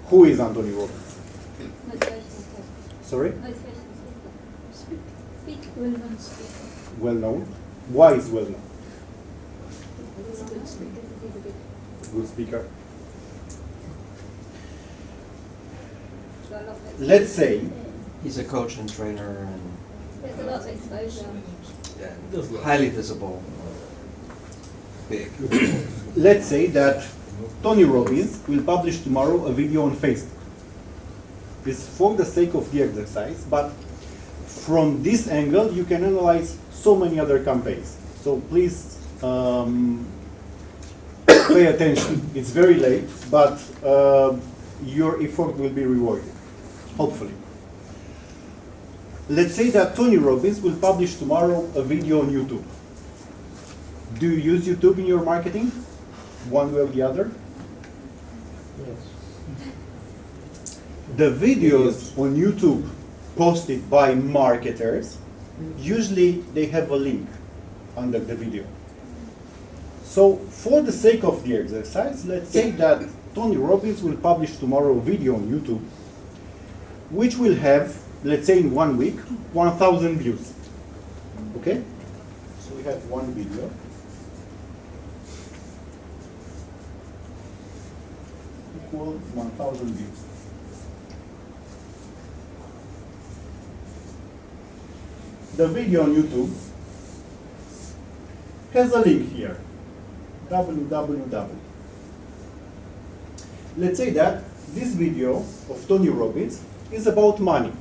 Who is Anthony Robbins? Sorry? Well-known speaker. Well known. Why is well known? He's a good speaker. Good speaker. Let's Let's say He's a coach and trainer and there's a lot of exposure. yeah, highly visible. Big. let's say that Tony Robbins will publish tomorrow a video on Facebook. It's for the sake of the exercise, but from this angle you can analyze so many other campaigns. So please pay attention. It's very late, but your effort will be rewarded, hopefully. Let's say that Tony Robbins will publish tomorrow a video on YouTube. Do you use YouTube in your marketing, one way or the other? The videos on YouTube posted by marketers, usually they have a link under the video. So for the sake of the exercise, let's say that Tony Robbins will publish tomorrow a video on YouTube, which will have, let's say in 1 week, 1,000 views. Okay? So we have one video. Equal 1,000 views. The video on YouTube has a link here, www. Let's say that this video of Tony Robbins is about money.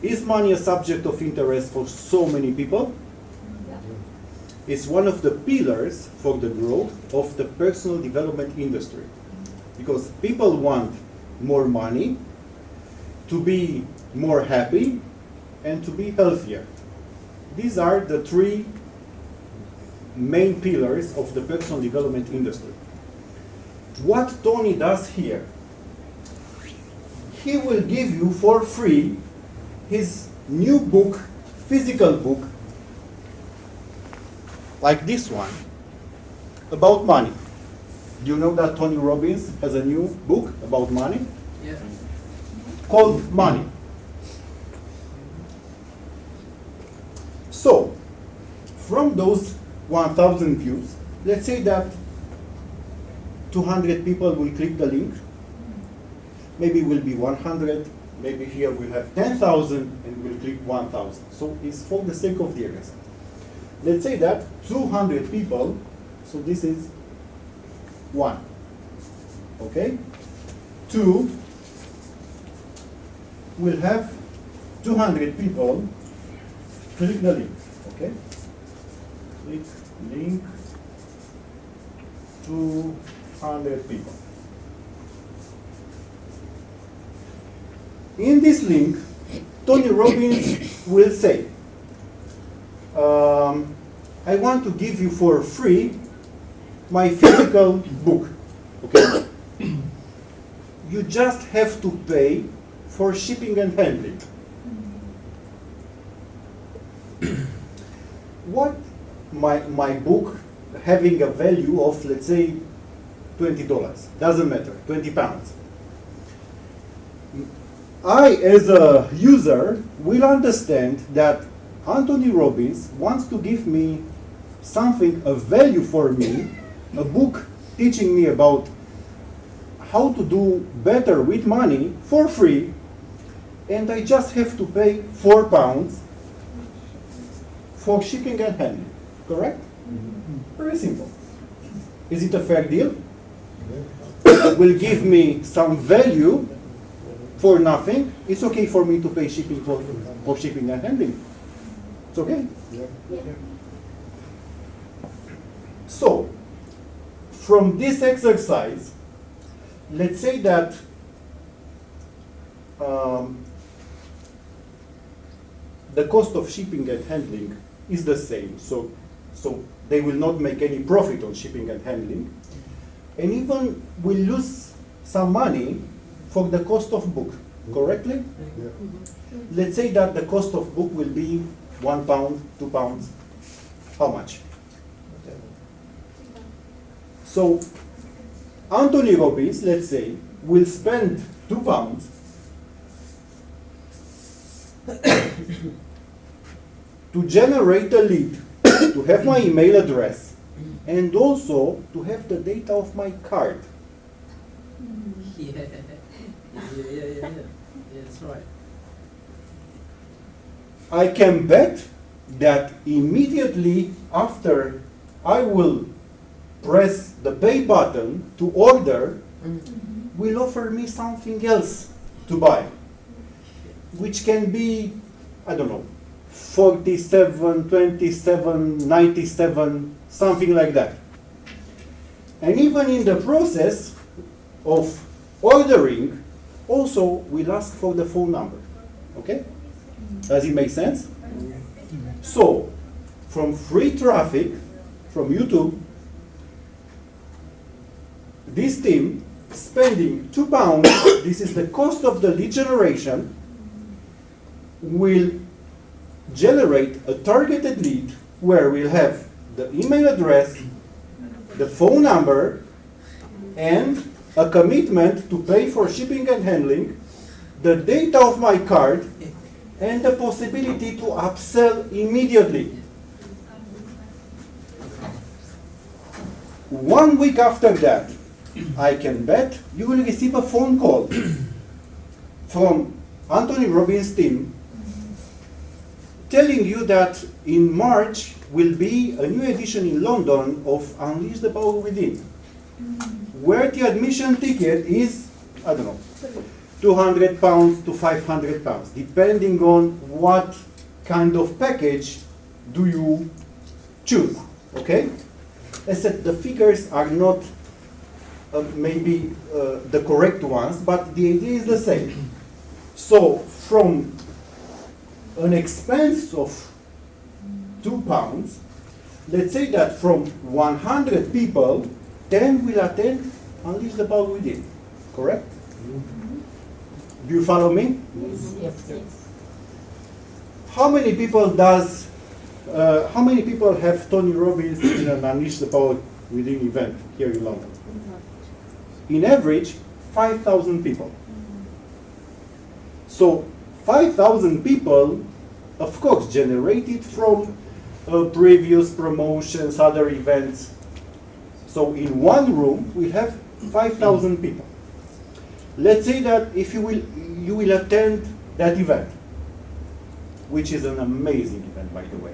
Is money a subject of interest for so many people? It's one of the pillars for the growth of the personal development industry. Because people want more money, to be more happy, and to be healthier. These are the three main pillars of the personal development industry. What Tony does here, he will give you for free his new book, physical book, like this one, about money. Do you know that Tony Robbins has a new book about money? Yeah. Called Money. So, from those 1,000 views, let's say that 200 people will click the link. Maybe it will be 100. Maybe here we'll have 10,000 and we'll click 1,000. So it's for the sake of the exercise. Let's say that 200 people, so this is 1. Okay? 2 will have 200 people click the link. Okay? Click link 200 people. In this link, Tony Robbins will say, I want to give you for free my physical book. Okay? You just have to pay for shipping and handling. What my book having a value of, let's say, $20, doesn't matter, 20 pounds. I, as a user, will understand that Anthony Robbins wants to give me something of value for me, a book teaching me about how to do better with money for free, and I just have to pay £4 for shipping and handling. Correct? Very simple. Is it a fair deal? It will give me some value for nothing. It's okay for me to pay shipping for shipping and handling. It's okay? Yeah. So, from this exercise, let's say that the cost of shipping and handling is the same. So they will not make any profit on shipping and handling, and even will lose some money for the cost of book, correctly? Yeah. Let's say that the cost of book will be £1, £2. How much? So Anthony Robbins, let's say, will spend £2 to generate a lead, to have my email address, and also to have the data of my card. Yeah, yeah, that's right. I can bet that immediately after I will press the pay button to order, will offer me something else to buy, which can be, I don't know, 47, 27, 97, something like that. And even in the process of ordering, also will ask for the phone number. Okay? Does it make sense? So, from free traffic from YouTube, this team spending £2, this is the cost of the lead generation, will generate a targeted lead where we'll have the email address, the phone number, and a commitment to pay for shipping and handling, the data of my card, and the possibility to upsell immediately. 1 week after that, I can bet you will receive a phone call from Anthony Robbins' team telling you that in March will be a new edition in London of Unleash the Power Within, where the admission ticket is, I don't know, £200 to £500, depending on what kind of package do you choose, okay? I said the figures are not maybe the correct ones, but the idea is the same. So from an expense of £2, let's say that from 100 people, 10 will attend Unleash the Power Within, correct? Do you follow me? Yes. How many people have Tony Robbins in an Unleash the Power Within event here in London? In average, 5,000 people. So 5,000 people, of course, generated from previous promotions, other events. So in one room, we have 5,000 people. Let's say that if you will attend that event, which is an amazing event, by the way.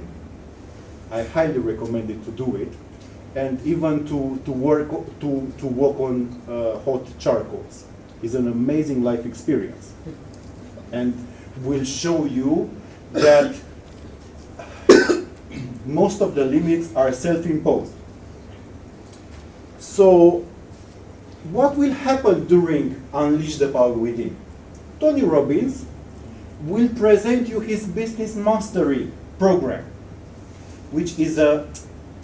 I highly recommend it to do it, and even to walk on hot charcoals is an amazing life experience, and will show you that most of the limits are self-imposed. So, what will happen during Unleash the Power Within? Tony Robbins will present you his business mastery program, which is a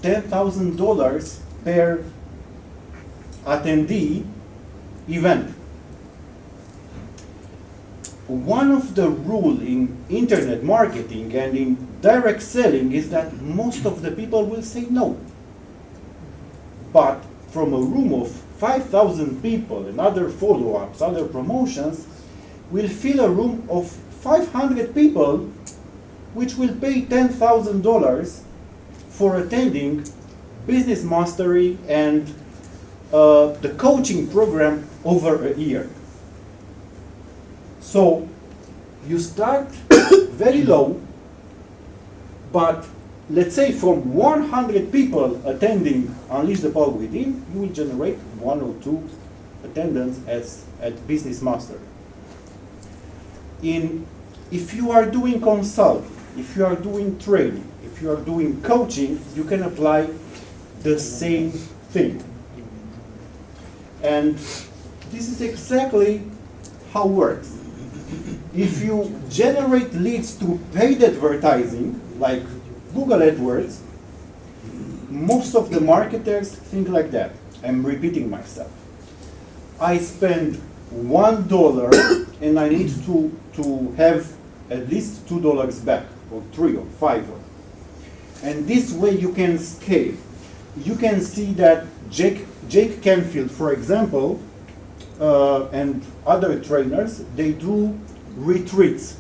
$10,000 per attendee event. One of the rules in internet marketing and in direct selling is that most of the people will say no. But from a room of 5,000 people and other follow-ups, other promotions, will fill a room of 500 people, which will pay $10,000 for attending business mastery and the coaching program over a year. So you start very low, but let's say from 100 people attending Unleash the Power Within, you will generate 1 or 2 attendance at business mastery. If you are doing consulting, if you are doing training, if you are doing coaching, you can apply the same thing. And this is exactly how it works. If you generate leads through paid advertising, like Google AdWords, most of the marketers think like that. I'm repeating myself. I spend $1 and I need to have at least $2 back, or 3 or 5. And this way you can scale. You can see that Jake Canfield, for example, and other trainers, they do retreats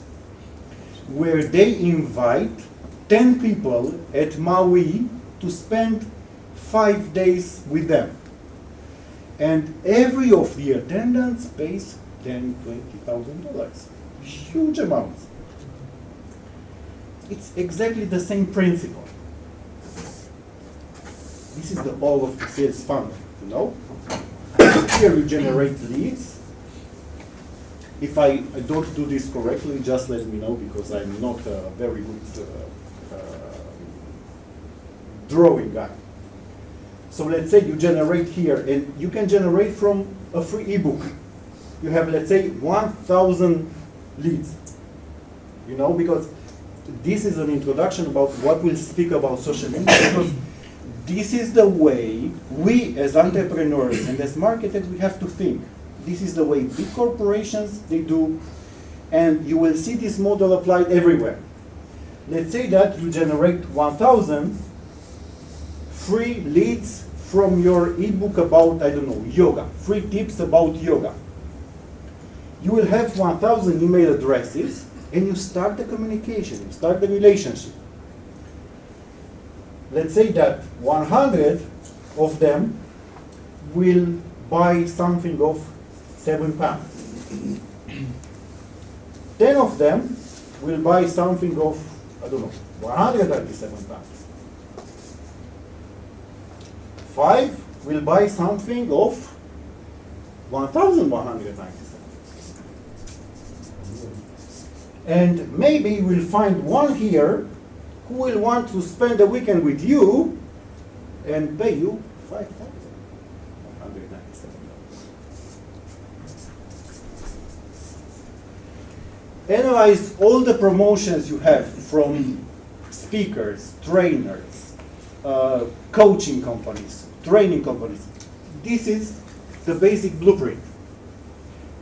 where they invite 10 people at Maui to spend 5 days with them. And every of the attendants pays $10,000-$20,000. Huge amounts. It's exactly the same principle. This is the all of the sales funnel, you know? Here you generate leads. If I don't do this correctly, just let me know, because I'm not a very good drawing guy. So let's say you generate here, and you can generate from a free ebook. You have, let's say, 1,000 leads. You know, because this is an introduction about what we'll speak about social media, because this is the way we as entrepreneurs and as marketers, we have to think. This is the way big corporations, they do, and you will see this model applied everywhere. Let's say that you generate 1,000 free leads from your ebook about, I don't know, yoga, free tips about yoga. You will have 1,000 email addresses, and you start the communication, you start the relationship. Let's say that 100 of them will buy something of £7. 10 of them will buy something of, I don't know, £137. 5 will buy something of 1,197. And maybe we'll find one here who will want to spend a weekend with you and pay you $5,197. Analyze all the promotions you have from speakers, trainers, coaching companies, training companies. This is the basic blueprint.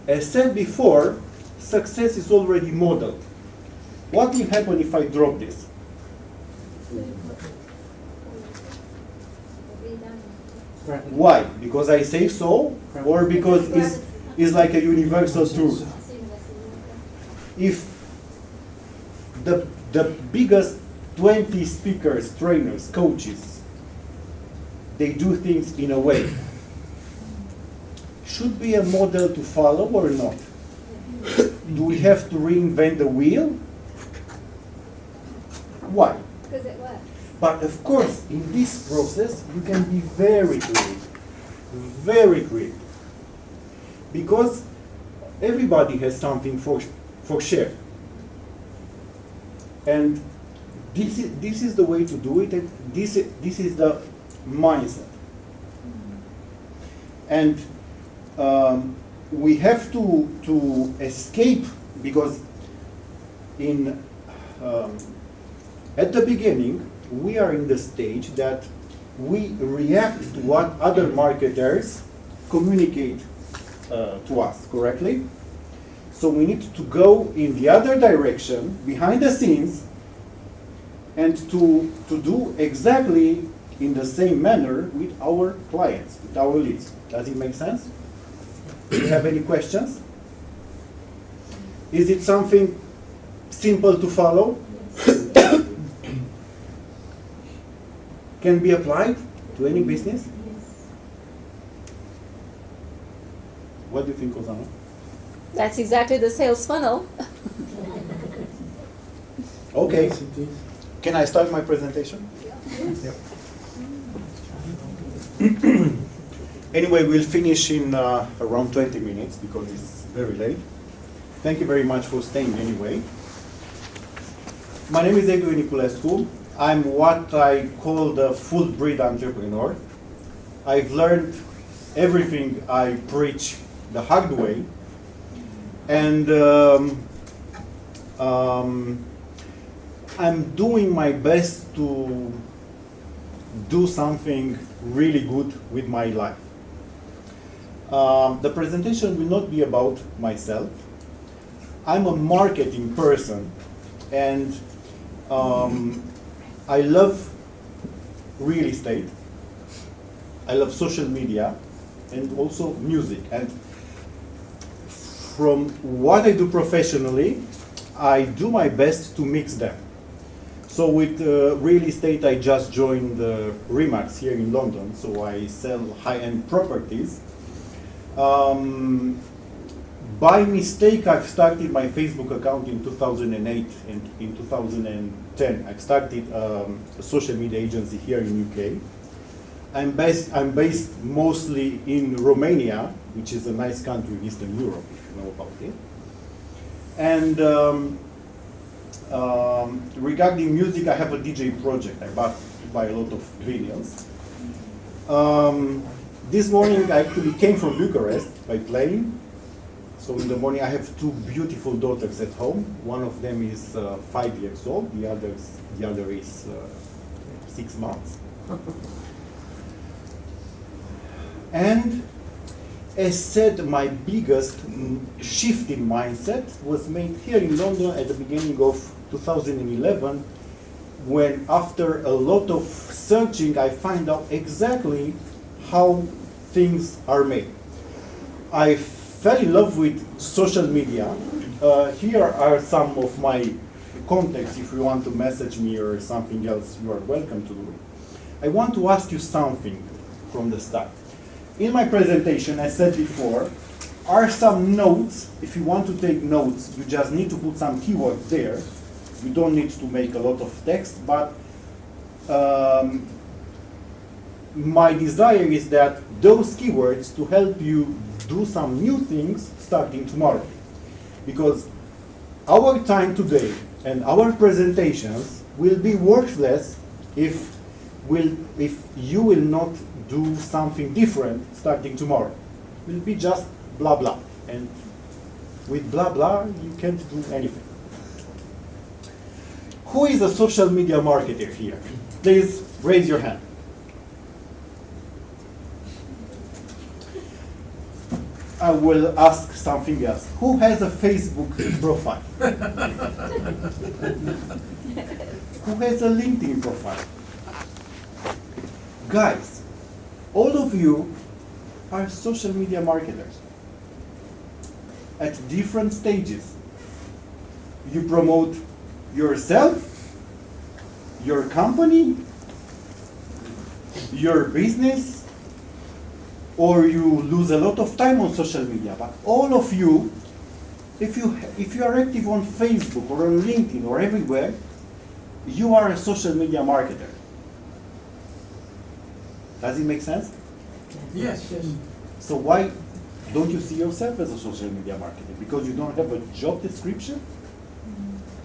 As said before, success is already modeled. What will happen if I drop this? Why? Because I say so, or because it's like a universal truth? If the biggest 20 speakers, trainers, coaches, they do things in a way, should be a model to follow or not? Do we have to reinvent the wheel? Why? Because it works. But of course, in this process, you can be very creative. Very creative. Because everybody has something for share. And this is the way to do it, and this is the mindset. And we have to escape, because at the beginning, we are in the stage that we react to what other marketers communicate to us, correctly? So we need to go in the other direction, behind the scenes, and to do exactly in the same manner with our clients, with our leads. Does it make sense? Do you have any questions? Is it something simple to follow? Can be applied to any business? What do you think, Ozana? That's exactly the sales funnel. Okay. Can I start my presentation? Yep. Anyway, we'll finish in around 20 minutes because it's very late. Thank you very much for staying anyway. My name is Adrian Niculescu. I'm what I call the full-breed entrepreneur. I've learned everything I preach the hard way. And I'm doing my best to do something really good with my life. The presentation will not be about myself. I'm a marketing person, and I love real estate. I love social media and also music. And from what I do professionally, I do my best to mix them. So with real estate, I just joined Remax here in London, so I sell high-end properties. By mistake, I've started my Facebook account in 2008, and in 2010 I started a social media agency here in UK. I'm based mostly in Romania, which is a nice country in Eastern Europe, if you know about it. And regarding music, I have a DJ project. I buy a lot of vinyls. This morning I actually came from Bucharest by plane. So in the morning I have two beautiful daughters at home. One of them is 5 years old, the other is 6 months. And as said, my biggest shift in mindset was made here in London at the beginning of 2011, when after a lot of searching I find out exactly how things are made. I fell in love with social media. Here are some of my contacts. If you want to message me or something else, you are welcome to do it. I want to ask you something from the start. In my presentation, I said before, are some notes. If you want to take notes, you just need to put some keywords there. You don't need to make a lot of text, but my desire is that those keywords to help you do some new things starting tomorrow. Because our time today and our presentations will be worthless if you will not do something different starting tomorrow. It will be just blah blah. And with blah blah, you can't do anything. Who is a social media marketer here? Please raise your hand. I will ask something else. Who has a Facebook profile? Who has a LinkedIn profile? Guys, all of you are social media marketers at different stages. You promote yourself, your company, your business, or you lose a lot of time on social media. But all of you, if you are active on Facebook or on LinkedIn or everywhere, you are a social media marketer. Does it make sense? Yes. So why don't you see yourself as a social media marketer? Because you don't have a job description?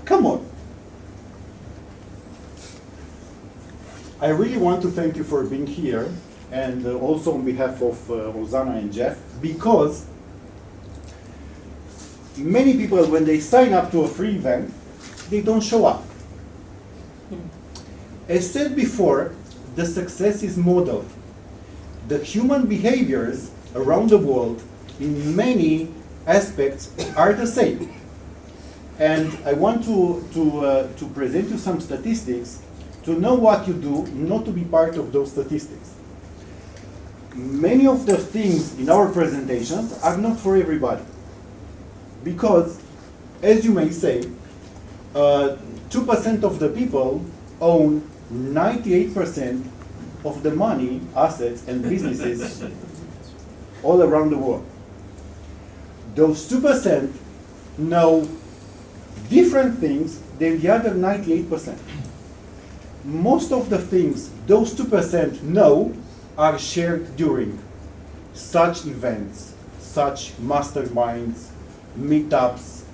Come on. I really want to thank you for being here, and also on behalf of Rosanna and Jeff, because many people, when they sign up to a free event, they don't show up. As said before, the success is modeled. The human behaviors around the world in many aspects are the same. And I want to present you some statistics to know what you do, not to be part of those statistics. Many of the things in our presentations are not for everybody. Because, as you may say, 2% of the people own 98% of the money, assets, and businesses all around the world. Those 2% know different things than the other 98%. Most of the things those 2% know are shared during such events, such masterminds, meetups,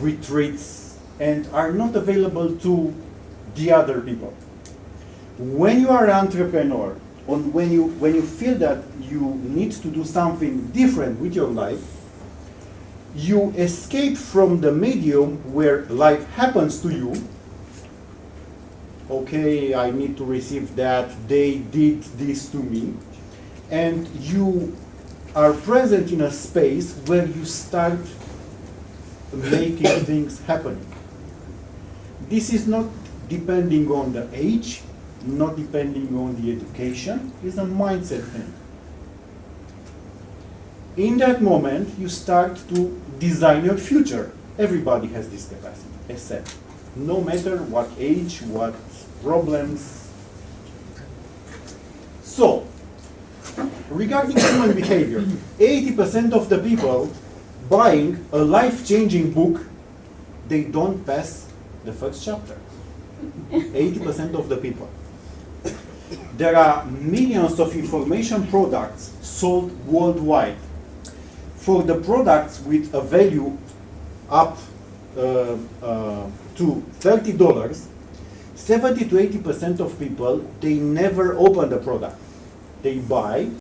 retreats, and are not available to the other people. When you are an entrepreneur, or when you feel that you need to do something different with your life, you escape from the medium where life happens to you. Okay, I need to receive that, they did this to me. And you are present in a space where you start making things happen. This is not depending on the age, not depending on the education, it's a mindset thing. In that moment, you start to design your future. Everybody has this capacity, as said. No matter what age, what problems. So, regarding human behavior, 80% of the people buying a life-changing book, they don't pass the first chapter. 80% of the people. There are millions of information products sold worldwide. For the products with a value up to $30, 70 to 80% of people, they never open the product. They buy,